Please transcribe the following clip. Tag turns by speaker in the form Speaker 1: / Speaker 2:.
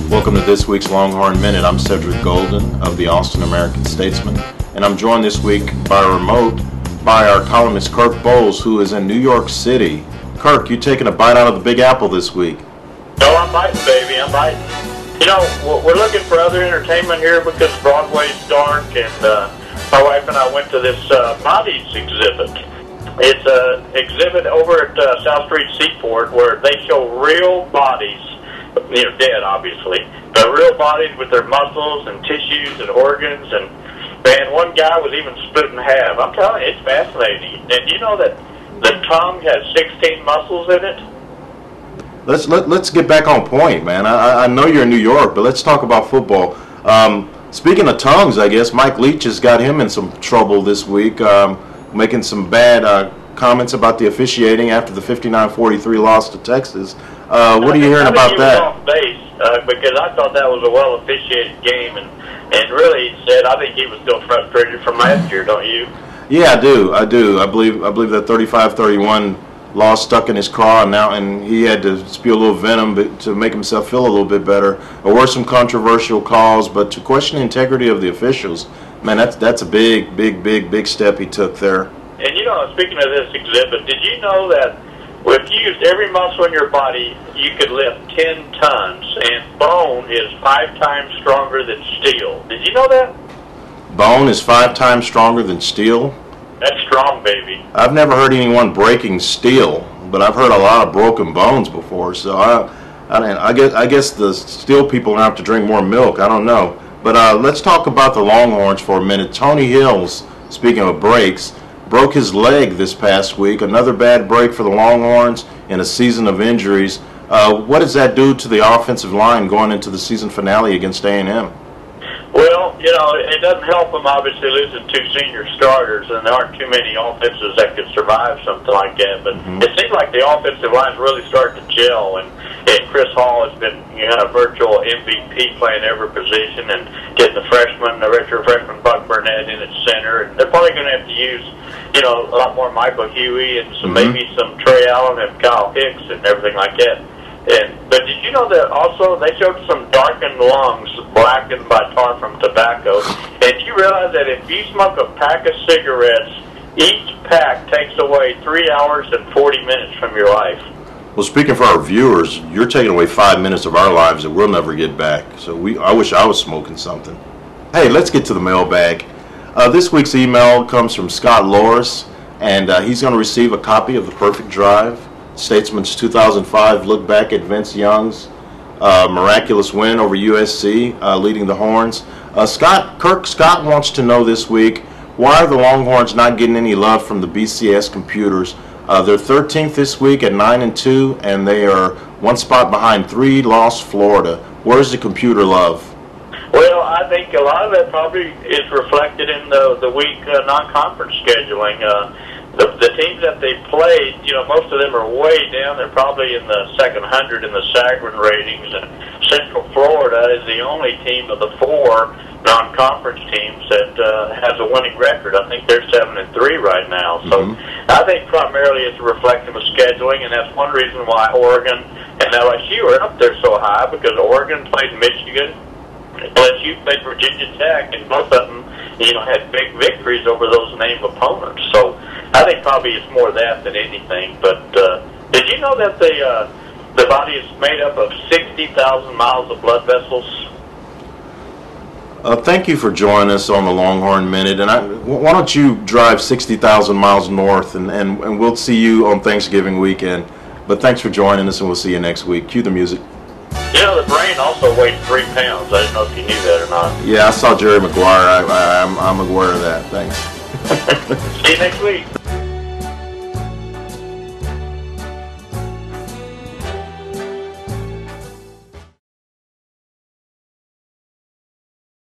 Speaker 1: Welcome to this week's Longhorn Minute. I'm Cedric of the Austin American-Statesman, and I'm joined this week by remote by our columnist Kirk Bohls, who is in New York City. Kirk, you taking a bite out of the Big Apple this week?
Speaker 2: No, I'm biting, baby. I'm biting. You know, we're looking for other entertainment here because Broadway's dark, and my wife and I went to this bodies exhibit. It's an exhibit over at South Street Seaport where they show real bodies, you know, dead obviously, but real bodies with their muscles and tissues and organs, and man, one guy was even split in half. I'm telling you, it's fascinating. And you know that the tongue has 16 muscles in it?
Speaker 1: Let's get back on point, man. I know you're in New York, but let's talk about football. Speaking of tongues, I guess Mike Leach has got him in some trouble this week, making some bad comments about the officiating after the 59-43 loss to Texas. What are you hearing about that?
Speaker 2: Off base, because I thought that was a well-officiated game, and really said I think he was still frustrated from last year, don't you?
Speaker 1: Yeah, I do. I believe that 35-31 loss stuck in his craw, and he had to spew a little venom to make himself feel a little bit better. There were some controversial calls, but to question the integrity of the officials, man, that's a big step he took there.
Speaker 2: And you know, speaking of this exhibit, did you know that if you used every muscle in your body, you could lift 10 tons, and bone is 5 times stronger than steel? Did you know that?
Speaker 1: Bone is 5 times stronger than steel?
Speaker 2: That's strong, baby.
Speaker 1: I've never heard anyone breaking steel, but I've heard a lot of broken bones before. So I guess the steel people have to drink more milk. I don't know. But let's talk about the Longhorns for a minute. Tony Hills, speaking of breaks, broke his leg this past week. Another bad break for the Longhorns in a season of injuries. What does that do to the offensive line going into the season finale against A&M?
Speaker 2: Well, you know, it doesn't help them obviously losing 2 senior starters, and there aren't too many offenses that could survive something like that. But it seems like the offensive line's really starting to gel, and Chris Hall has been, you know, a virtual MVP playing every position, and getting the redshirt freshman Buck Burnett in at center. And they're probably going to have to use, you know, a lot more Michael Huey and maybe some Trey Allen and Kyle Hicks and everything like that. But did you know that also they showed some darkened lungs blackened by tar from tobacco? And do you realize that if you smoke a pack of cigarettes, each pack takes away 3 hours and 40 minutes from your life?
Speaker 1: Well, speaking for our viewers, you're taking away 5 minutes of our lives that we'll never get back. So I wish I was smoking something. Hey, let's get to the mailbag. This week's email comes from Scott Loris, and he's going to receive a copy of The Perfect Drive, Statesman's 2005 look back at Vince Young's miraculous win over USC, leading the Horns. Kirk Scott wants to know this week, why are the Longhorns not getting any love from the BCS computers? They're 13th this week at 9-2, and they are 1 spot behind 3-loss Florida. Where's the computer love?
Speaker 2: Well, I think a lot of it probably is reflected in the week non-conference scheduling. The teams that they played, you know, most of them are way down. They're probably in the second 100 in the Sagarin ratings, and Central Florida is the only team of the 4 non-conference teams that has a winning record. I think they're 7-3 right now. So I think primarily it's a reflection of scheduling, and that's one reason why Oregon and LSU are up there so high, because Oregon played Michigan, LSU played Virginia Tech, and both of them, you know, had big victories over those named opponents. So I think probably it's more that than anything. But did you know that the body is made up of 60,000 miles of blood vessels?
Speaker 1: Thank you for joining us on the Longhorn Minute. And why don't you drive 60,000 miles north, and we'll see you on Thanksgiving weekend. But thanks for joining us, and we'll see you next week. Cue the music.
Speaker 2: You know, the brain also weighs 3 pounds. I didn't know if you knew that or not.
Speaker 1: Yeah, I saw Jerry Maguire. I'm aware of that. Thanks.
Speaker 2: See you next week.